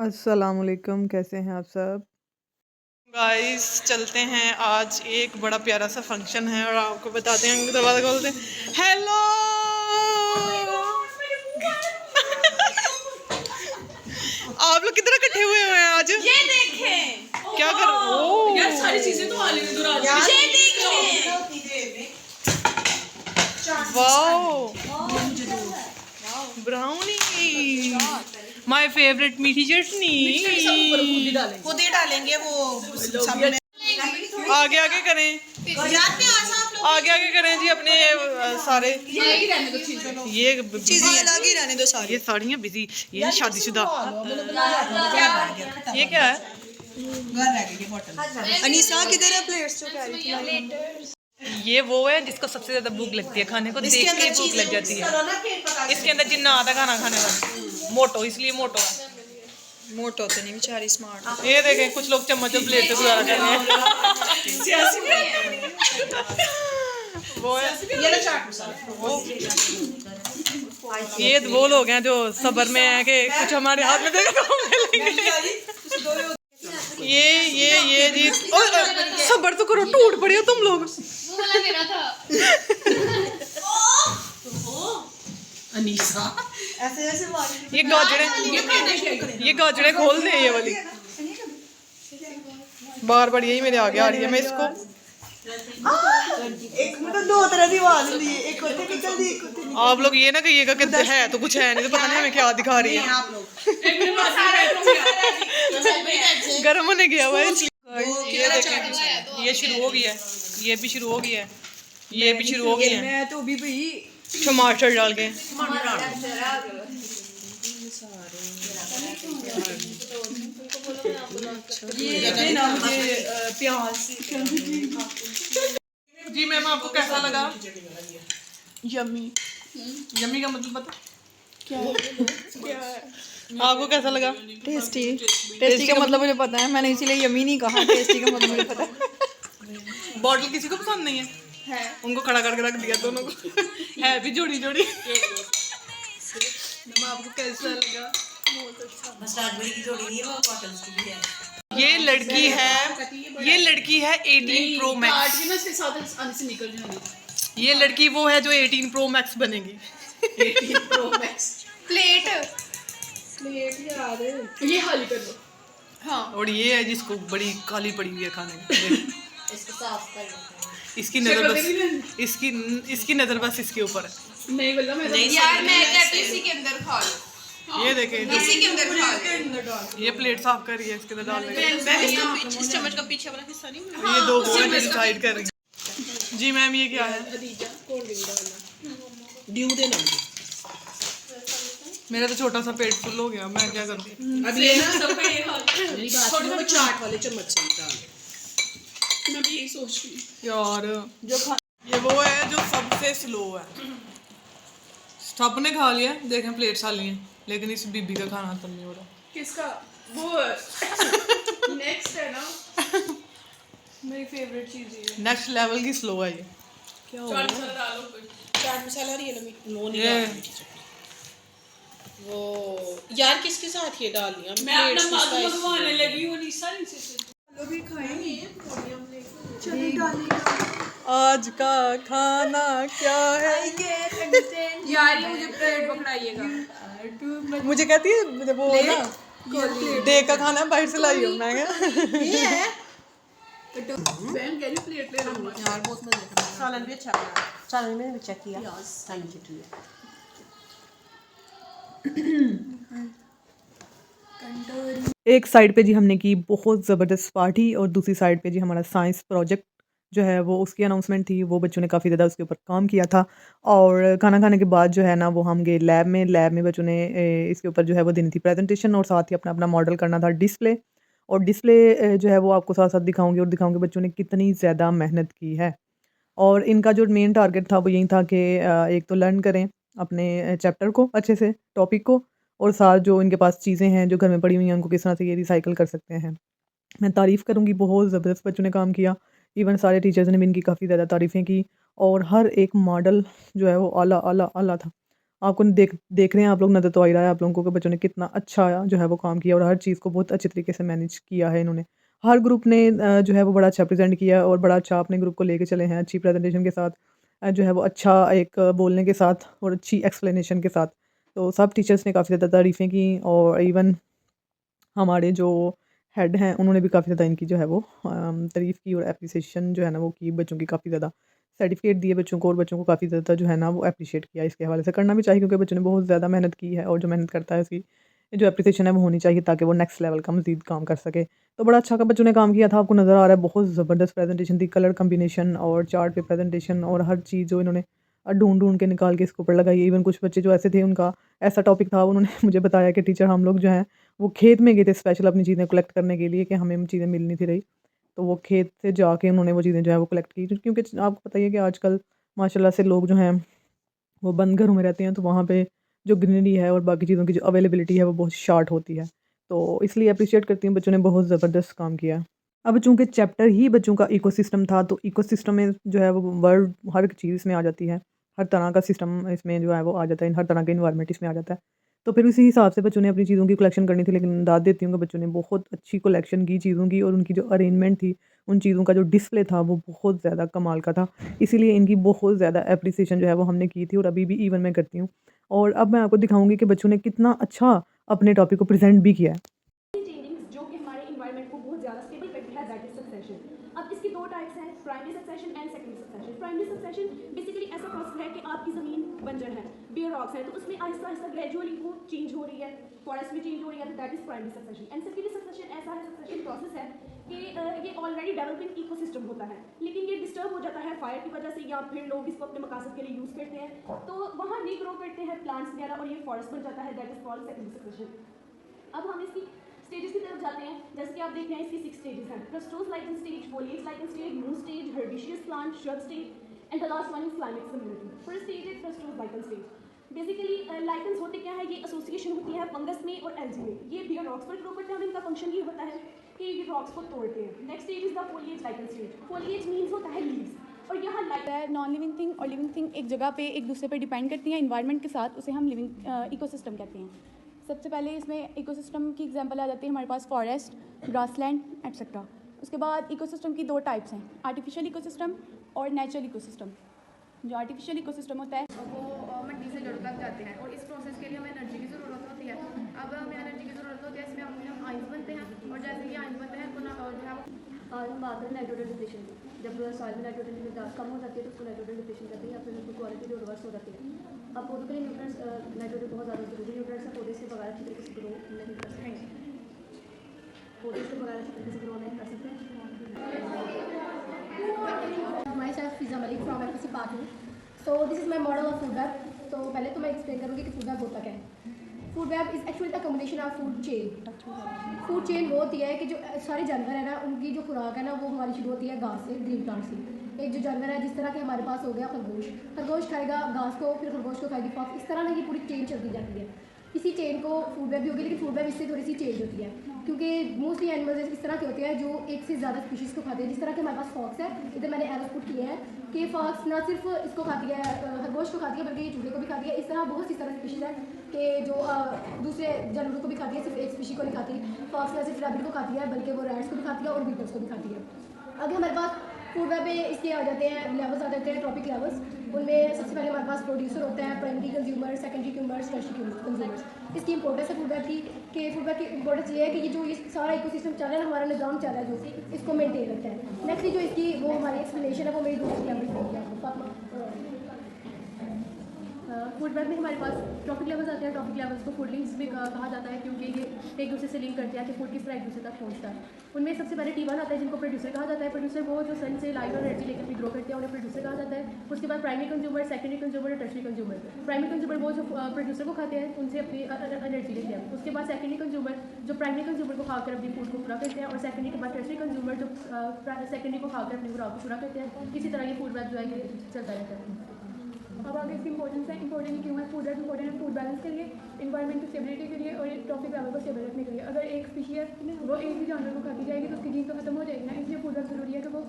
अस्सलामुअलैकुम, कैसे हैं आप सब? गाइस चलते हैं, आज एक बड़ा प्यारा सा फंक्शन है और आपको बताते हैं। दरवाजा खोलते हैं। हेलो आप लोग किधर इकट्ठे हुए हैं आज? ये देखें क्या कर ओ यार, सारी चीजें तो हाल में दुरा ये देखें। वाओ, ब्राउनी, माय फेवरेट मीठी चटनी। खुद ही डालेंगे वो सब में। आगे आगे करें, आगे आगे करें जी अपने सारे ये चीजें अलग ही रहने दो सारी। ये साड़ियाँ बिजी, ये शादीशुदा। ये क्या है? अनीसा किधर है? प्लेट्स जो कह रही थी। ये वो है जिसको सबसे ज्यादा भूख लगती है, खाने को देख के भूख लग जाती है। इसके अंदर जिन्ना आता खाना खाने वाला, मोटो इसलिए मोटो है। मोटो तो नहीं, बेचारी स्मार्ट। ये देखें, कुछ लोग चम्मच और प्लेट से गुजारा कर रहे हैं। वो है ये वो लोग हैं जो सबर में है कि कुछ हमारे हाथ में देगा तो हम मिलेंगे। ये जी सबर तो करो, टूट पड़े हो तुम लोग। अनीसा ऐसे ये गाजरे खोल दे, ये वाली बार बार यही मेरे आगे आ रही है। मैं इसको एक मतलब दो तरह की आवाज होती है, एक होते निकल दी, एक होते आप लोग ये ना कहिएगा कि है तो कुछ है नहीं, तो पता नहीं हमें क्या दिखा रही है। आप लोग गर्म होने गया हुआ है इसलिए। ये देखें, ये शुरू हो गया है, ये भी शुरू हो गया है, ये भी शुरू हो गया है। मैं तो अभी भाई टमाटर डाल के जी मैम, आपको कैसा लगा? यम्मी। यम्मी का मतलब पता क्या है? आपको कैसा लगा? टेस्टी। टेस्टी का मतलब मुझे पता है, मैंने इसीलिए यम्मी नहीं कहा। टेस्टी का मतलब मुझे पता है। बॉटल किसी को पसंद नहीं है? उनको खड़ा करके रख दिया दोनों को। है भी जोड़ी जोड़ी। आपको कैसा लगा? ये लड़की है 18 प्रो मैक्स। ये लड़की वो है जो 18 प्रो मैक्स बनेगी। 18 प्रो मैक्स। प्लेट यार, ये खाली कर दो। हाँ, और ये है जिसको बड़ी काली पड़ी हुई है खाने में। इसको साफ कर। इसकी नजर बस इसकी नजर बस इसके ऊपर है। नहीं बोला मैं नहीं यार, मैं कहती हूं इसी के अंदर खा लो। ये देखें, इसी के अंदर खा लो। ये प्लेट साफ कर रही है, इसके अंदर डालने के। इस चम्मच का पीछे वाला हिस्सा नहीं। ये दो बोल डिसाइड कर रही है। जी मैम, ये क्या है? ड्यू दे ना। मेरा तो छोटा सा पेट फुल हो गया, मैं क्या करूँ? अब ये ना सब पे मेरी बात सुनो, चाट वाले चम्मच से डाल। मैं भी यही सोच रही हूं यार, ये वो है जो सबसे स्लो है। सब ने खा लिया, देखें प्लेट खाली है, लेकिन इस बीबी का खाना खत्म नहीं हो रहा। किसका वो नेक्स्ट है ना। मेरी फेवरेट चीज है। नेक्स्ट लेवल की स्लो है ये। क्या हो गया? चाट मसाला डालो, चाट मसाला रियल में नो नहीं ये वो यार किसके साथ ये डाल लिया? मैं अपना मालूम मंगवाने लगी हूं। निशा से लोग भी खाएंगे चलिए डालिएगा। आज का खाना क्या है? यार ये मुझे प्लेट पकड़ाइएगा। मुझे कहती है वो ना डे का खाना बाहर से लाई हो। मैं ये है बहन कह रही प्लेट ले रहा यार, बहुत मजे का सालन भी अच्छा बना। सालन मैंने भी चेक किया। Thank you. एक साइड पे जी हमने की बहुत ज़बरदस्त पार्टी और दूसरी साइड पे जी हमारा साइंस प्रोजेक्ट जो है वो उसकी अनाउंसमेंट थी। वो बच्चों ने काफ़ी ज़्यादा उसके ऊपर काम किया था और खाना खाने के बाद जो है ना वो हम गए लैब में बच्चों ने इसके ऊपर जो है वो देनी थी प्रेजेंटेशन और साथ ही अपना अपना मॉडल करना था डिस्प्ले। और डिस्प्ले जो है वो आपको साथ साथ दिखाऊंगी और दिखाऊंगी बच्चों ने कितनी ज़्यादा मेहनत की है। और इनका जो मेन टारगेट था वो यही था कि एक तो लर्न करें अपने चैप्टर को अच्छे से, टॉपिक को, और साथ जो इनके पास चीज़ें हैं जो घर में पड़ी हुई हैं उनको किस तरह से ये रिसाइकिल कर सकते हैं। मैं तारीफ़ करूँगी, बहुत ज़बरदस्त बच्चों ने काम किया। इवन सारे टीचर्स ने भी इनकी काफ़ी ज़्यादा तारीफ़ें की और हर एक मॉडल जो है वो आला आला आला था। आपको देख रहे हैं आप लोग, नज़र तो आ ही रहा है आप लोगों को कि बच्चों ने कितना अच्छा जो है वो काम किया और हर चीज़ को बहुत अच्छे तरीके से मैनेज किया है इन्होंने। हर ग्रुप ने जो है वो बड़ा अच्छा प्रेज़ेंट किया और बड़ा अच्छा अपने ग्रुप को लेके चले हैं, अच्छी प्रेज़ेंटेशन के साथ जो है वो अच्छा एक बोलने के साथ और अच्छी एक्सप्लेनेशन के साथ। तो सब टीचर्स ने काफ़ी ज़्यादा तारीफ़ें की और इवन हमारे जो हेड हैं उन्होंने भी काफ़ी ज़्यादा इनकी जो है वो तारीफ़ की और एप्रिसिएशन जो है ना वो की बच्चों की काफ़ी ज़्यादा। सर्टिफ़िकेट दिए बच्चों को और बच्चों को काफ़ी ज़्यादा जो है ना वो एप्रिशिएट किया। इसके हवाले से करना भी चाहिए क्योंकि बच्चों ने बहुत ज़्यादा मेहनत की है और जो मेहनत करता है उसकी जो एप्रिसिएशन है वो होनी चाहिए ताकि वो नेक्स्ट लेवल का मज़ीद काम कर सके। तो बड़ा अच्छा का बच्चों ने काम किया था, आपको नज़र आ रहा है बहुत ज़बरदस्त प्रेज़ेंटेशन थी, कलर कॉम्बिनेशन और चार्ट पे प्रेज़ेंटेशन और हर चीज़ जो इन्होंने ढूँढ-ढूँढ के निकाल के इसके ऊपर लगाई। इवन कुछ बच्चे जो ऐसे थे उनका ऐसा टॉपिक था, उन्होंने मुझे बताया कि टीचर हम लोग जो हैं वो खेत में गए थे स्पेशल अपनी चीज़ें कलेक्ट करने के लिए कि हमें चीज़ें मिल नहीं थी रही। तो वो खेत से जाके उन्होंने वो चीज़ें जो है वो कलेक्ट की क्योंकि आपको पता ही है कि आजकल माशाल्लाह से लोग जो हैं वो बंद घरों में रहते हैं, तो वहाँ पे जो ग्रीनरी है और बाकी चीज़ों की जो अवेलेबिलिटी है वो बहुत शार्ट होती है। तो इसलिए एप्रिशिएट करती हूँ, बच्चों ने बहुत ज़बरदस्त काम किया। अब चूँकि चैप्टर ही बच्चों का इकोसिस्टम था, तो इकोसिस्टम में जो है वो वर्ड हर चीज़ इसमें आ जाती है। हर तरह का सिस्टम इसमें जो है वो आ जाता है, हर तरह का एनवायरनमेंट इसमें आ जाता है। तो फिर उसी हिसाब से बच्चों ने अपनी चीज़ों की कलेक्शन करनी थी, लेकिन दाद देती हूँ कि बच्चों ने बहुत अच्छी कलेक्शन की चीज़ों की और उनकी जो अरेंजमेंट थी, उन चीज़ों का जो डिस्प्ले था वो बहुत ज़्यादा कमाल का था। इसीलिए इनकी बहुत ज़्यादा एप्रिसिएशन जो है वो हमने की थी और अभी भी इवन मैं करती हूँ। और अब मैं आपको दिखाऊँगी कि बच्चों ने कितना अच्छा अपने टॉपिक को प्रेज़ेंट भी किया है। चेंजिंग्स जो कि हमारे इन्वायरमेंट को बहुत ज़्यादा स्टेबल करती है, दैट इज सक्सेशन। अब इसके दो टाइप्स हैं, primary succession and secondary succession. Primary succession basically ऐसा प्रोसेस है कि आपकी ज़मीन बंजर है, बेयर रॉक्स है, तो उसमें आहिस्ता आहिस्ता ग्रेजुअली वो चेंज हो रही है, फॉरेस्ट में चेंज हो रही है, तो that is primary succession. And secondary succession ऐसा है सक्सेशन प्रोसेस है कि ये ऑलरेडी डेवलपिंग इकोसिस्टम होता है, लेकिन ये डिस्टर्ब हो जाता है फायर की वजह से या फिर लोग इसको अपने मकासद के लिए यूज़ करते हैं, तो वहाँ रीग्रो करते हैं प्लांट्स वगैरह और ये फॉरेस्ट बन जाता है, that is called secondary succession. अब हम इसकी स्टेजेस की तरफ जाते हैं। जैसे कि आप देख रहे हैं इसकी 6 स्टेजेस हैं, crustose lichen stage, foliage lichen stage, moss stage, herbaceous plant, shrub stage, and the last one is climax community. First stage is crustose lichen stage. Basically lichens होते क्या है, ये एसोसिएशन होती है फंगस में और एल्गी में, ये बियर रॉक्स पर ग्रो करते हैं और इनका फंक्शन ये होता है कि ये रॉक्स को तोड़ते हैं। Next stage is the foliage lichen stage. foliage means होता है लीव्स, और यहाँ लाइक नॉन लिविंग थिंग और लिविंग थिंग एक जगह पे एक दूसरे पे डिपेंड करती हैं इन्वायरमेंट के साथ, उसे हम लिविंग इकोसिस्टम कहते हैं। सबसे पहले इसमें इकोसिस्टम की एग्जांपल आ जाती है हमारे पास फॉरेस्ट, ग्रासलैंड एट्सेट्रा। उसके बाद इकोसिस्टम की दो टाइप्स हैं, आर्टिफिशियल इकोसिस्टम और नेचुरल इकोसिस्टम। जो आर्टिफिशियल इकोसिस्टम होता है वो मिट्टी से जड़ लग जाते हैं और इस प्रोसेस के लिए हमें एनर्जी की ज़रूरत होती है। अब हमें एनर्जी की ज़रूरत होती है, इसमें हम आइंस बनते हैं और जैसे ही आइंस बनते हैं तो जो है वो और हम बात करें नाइट्रोजन डिप्लेशन की, जब सॉइल में नाइट्रोजन की मिक़दार कम हो जाती है तो उसको नाइट्रोजन डिप्लेशन कहते हैं, या फिर उसकी क्वालिटी जो रिवर्स हो जाती है। अब पौधों के लिए न्यूट्रिएंट्स नाइट्रोजन बहुत ज़्यादा जरूरी न्यूट्रिएंट्स है, पौधे से बगैर अच्छी तरीके से ग्रो नहीं कर सकते, पौधे से बगैर अच्छी तरीके से ग्रो नहीं कर सकते। Myself Fiza Malik from FSC Part 2. So this is my model of food web. तो पहले तो मैं एक्सप्लेन करूँगी कि फूड वेब होता क्या है। Food web is actually the combination of food chain. Food chain वो होती है कि जो सारे जानवर है ना, उनकी जो खुराक है ना वो हमारी शुरू होती है घास से, ग्रीन प्लांट से। एक जो जानवर है, जिस तरह के हमारे पास हो गया खरगोश, खरगोश खाएगा घास को, फिर खरगोश को खाएगी फॉक्स, इस तरह ना ये पूरी चेन चलती जाती है। इसी चेन को फूड वेब भी होगी, लेकिन फूड वेब इससे थोड़ी सी चेंज होती है क्योंकि मोस्टली एनिमल्स इस तरह के होते हैं जो एक से ज़्यादा स्पीशीज़ को खाते हैं। जिस तरह के हमारे पास फॉक्स है, इधर मैंने एरोस पुट किए हैं कि फॉक्स ना सिर्फ इसको खाती है, खरगोश को खाती है, बल्कि चूहे को भी खाती है। इस तरह बहुत सी तरह स्पीशीज़ है कि जो दूसरे जानवरों को भी खाती है, सिर्फ एक स्पीशी को नहीं खाती। फॉक्स ना सिर्फ रैबिट को खाती है बल्कि वो रैट्स को भी खाती है और बीटल्स को भी खाती है। आगे हमारे पास फूड वेब में इसके आ जाते हैं लेवल्स, आ जाते हैं ट्रॉपिक लेवल्स। उनमें सबसे पहले हमारे पास प्रोड्यूसर होता है, primary consumer, secondary consumers, tertiary consumers. इसकी इंपॉर्टेंस है फूड वेब की कि फूड वेब की इंपॉर्टेंस ये है कि ये जो ये सारा इकोसिस्टम चल रहा है, हमारा निज़ाम चल रहा है, जो इसको मेंटेन रखता है। नेक्स्ट जो इसकी वो हमारी एक्सप्लेनेशन है वो मेरी दूसरी लैंग्वेज में है फातिमा। फूड वेब में हमारे पास ट्रॉपिक लेवल्स आते हैं। ट्रॉपिक लेवल्स को फूड लिंक्स भी कहा जाता है क्योंकि ये एक दूसरे से लिंक करते हैं कि फूड किस तरह एक दूसरे तक पहुंचता है। उनमें सबसे पहले T1 आता है जिनको प्रोड्यूसर कहा जाता है। प्रोड्यूसर वो जो सन से लाइट और एनर्जी लेकर ग्रो करते हैं, उन्हें प्रोड्यूसर कहा जाता है। उसके बाद प्राइमरी कंज्यूमर, सेकेंडरी कंज्यूमर और टर्शियरी कंज्यूमर। प्राइमरी कंज्यूमर वो जो प्रोड्यूसर को खाते हैं, उनसे अपनी एनर्जी लेते हैं। उसके बाद सेकेंडरी कंज्यूमर जो प्राइमरी कंज्यूमर को खाकर अपनी फूड को पूरा करते हैं, और सेकेंडरी के बाद टर्शियरी कंज्यूमर जो सेकेंडरी को खाकर अपनी खुराक को पूरा करते हैं। इसी तरह ये फूड वेब जो है ये चलता रहता है। अब आगे इसकी इंपॉर्टेंस है, इंपॉर्टेंट क्यों है फूड वेब इंपॉर्टेंट है फूड बैलेंस के लिए, इन्वायरमेंट की स्टेबिलिटी के लिए और ट्रॉपिक लेवल को स्टेबल रखने के लिए। अगर एक स्पीशी है वो एक भी जानवर को खाती जाएगी तो उसकी जीन तो खत्म हो जाएगी ना, इसलिए फूड वेब जरूरी है कि वो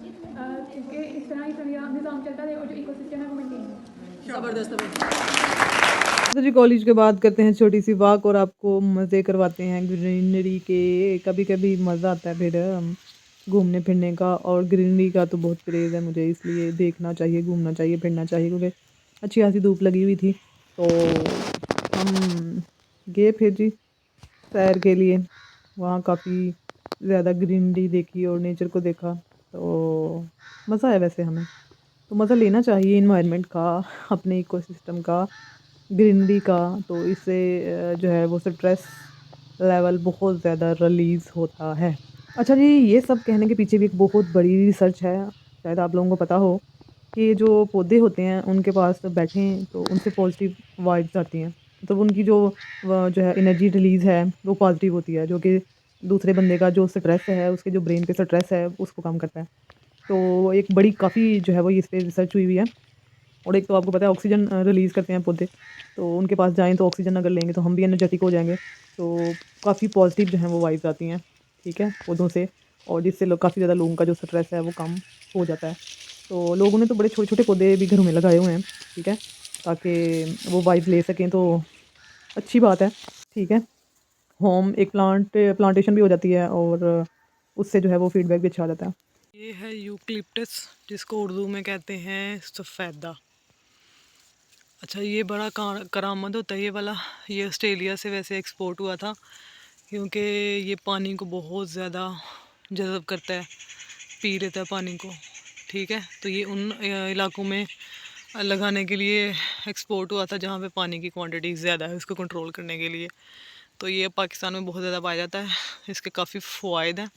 इस तरह ही निज़ाम चलता रहे और जो इकोसिस्टम है वो मेंटेन हो। ज़बरदस्त। तो जी कॉलेज के बाद करते हैं छोटी सी वॉक और आपको मज़े करवाते हैं ग्रीनरी के। कभी कभी मज़ा आता है फिर घूमने फिरने का, और ग्रीनरी का तो बहुत क्रेज़ है मुझे, इसलिए देखना चाहिए, घूमना चाहिए, फिरना चाहिए, क्योंकि अच्छी खासी धूप लगी हुई थी। तो हम गए फिर जी सैर के लिए, वहाँ काफ़ी ज़्यादा ग्रीनरी देखी और नेचर को देखा, तो मज़ा आया वैसे हमें। तो मज़ा लेना चाहिए इन्वायरमेंट का, अपने इकोसिस्टम का, ग्रीनरी का। तो इससे जो है वो स्ट्रेस लेवल बहुत ज़्यादा रिलीज़ होता है। अच्छा जी, ये सब कहने के पीछे भी एक बहुत बड़ी रिसर्च है, शायद आप लोगों को पता हो कि जो पौधे होते हैं उनके पास बैठें तो उनसे पॉजिटिव वाइब्स आती हैं। मतलब उनकी जो जो है एनर्जी रिलीज़ है वो पॉजिटिव होती है, जो कि दूसरे बंदे का जो स्ट्रेस है, उसके जो ब्रेन पे स्ट्रेस है उसको कम करता है। तो एक बड़ी काफ़ी जो है वो इस पे रिसर्च हुई हुई है। और एक तो आपको पता है ऑक्सीजन रिलीज़ करते हैं पौधे, तो उनके पास जाएँ तो ऑक्सीजन अगर लेंगे तो हम भी एनर्जेटिक हो जाएँगे। तो काफ़ी पॉजिटिव जो हैं वो वाइब्स आती हैं, ठीक है, पौधों से, और जिससे लोग काफ़ी ज़्यादा लोगों का जो स्ट्रेस है वो कम हो जाता है। तो लोगों ने तो बड़े छोटे-छोटे पौधे भी घरों में लगाए हुए हैं, ठीक है, ताकि वो वाइब्स ले सकें, तो अच्छी बात है, ठीक है। होम एक प्लांटेशन भी हो जाती है और उससे जो है वो फीडबैक भी अच्छा आ जाता है। ये है यूकलिप्टस, जिसको उर्दू में कहते हैं सफ़ेदा। अच्छा, ये बड़ा करामत होता है ये वाला। ये ऑस्ट्रेलिया से वैसे एक्सपोर्ट हुआ था, क्योंकि ये पानी को बहुत ज़्यादा जज़ब करता है, पी लेता है पानी को, ठीक है। तो ये उन इलाकों में लगाने के लिए एक्सपोर्ट हुआ था जहाँ पे पानी की क्वांटिटी ज़्यादा है, उसको कंट्रोल करने के लिए। तो ये पाकिस्तान में बहुत ज़्यादा पाया जाता है। इसके काफ़ी फ़वाइद हैं।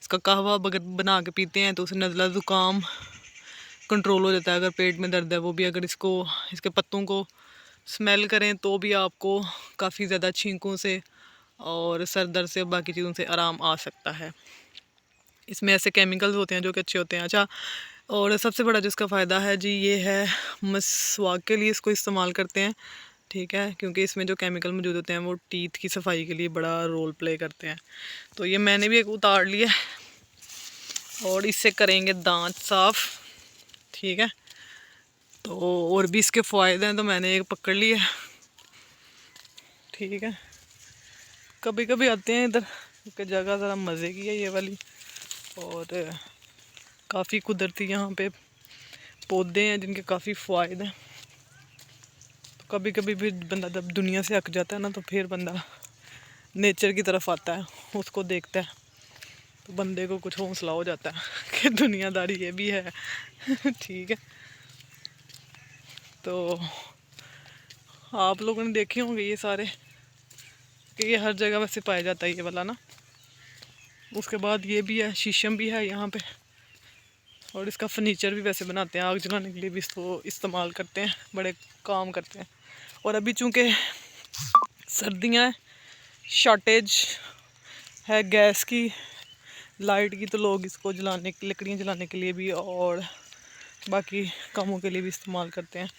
इसका कहवा अगर बना के पीते हैं तो उससे नज़ला ज़ुकाम कंट्रोल हो जाता है। अगर पेट में दर्द है वो भी, अगर इसके पत्तों को स्मेल करें तो भी आपको काफ़ी ज़्यादा छींकों से और सर दर्द से और बाकी चीज़ों से आराम आ सकता है। इसमें ऐसे केमिकल्स होते हैं जो कि अच्छे होते हैं। अच्छा, और सबसे बड़ा जिसका फ़ायदा है जी, ये है मसवाक के लिए इसको इस्तेमाल करते हैं, ठीक है, क्योंकि इसमें जो केमिकल मौजूद होते हैं वो टीथ की सफाई के लिए बड़ा रोल प्ले करते हैं। तो ये मैंने भी एक उतार लिया और इससे करेंगे दांत साफ़, ठीक है। तो और भी इसके फ़ायदे हैं, तो मैंने एक पकड़ लिया, ठीक है। कभी कभी आते हैं इधर कि जगह ज़रा मज़े की है ये वाली, और काफ़ी कुदरती यहाँ पे पौधे हैं जिनके काफ़ी फ़ायदे हैं। तो कभी कभी भी बंदा जब दुनिया से अक जाता है ना, तो फिर बंदा नेचर की तरफ आता है, उसको देखता है, तो बंदे को कुछ हौसला हो जाता है कि दुनियादारी ये भी है ठीक है। तो आप लोगों ने देखे होंगे ये सारे कि ये हर जगह वैसे पाया जाता है ये वाला ना। उसके बाद ये भी है, शीशम भी है यहाँ पे, और इसका फर्नीचर भी वैसे बनाते हैं, आग जलाने के लिए भी इसको इस्तेमाल करते हैं, बड़े काम करते हैं। और अभी चूँकि सर्दियाँ हैं, शॉर्टेज है गैस की, लाइट की, तो लोग इसको जलाने, लकड़ियाँ जलाने के लिए भी और बाकी कामों के लिए भी इस्तेमाल करते हैं।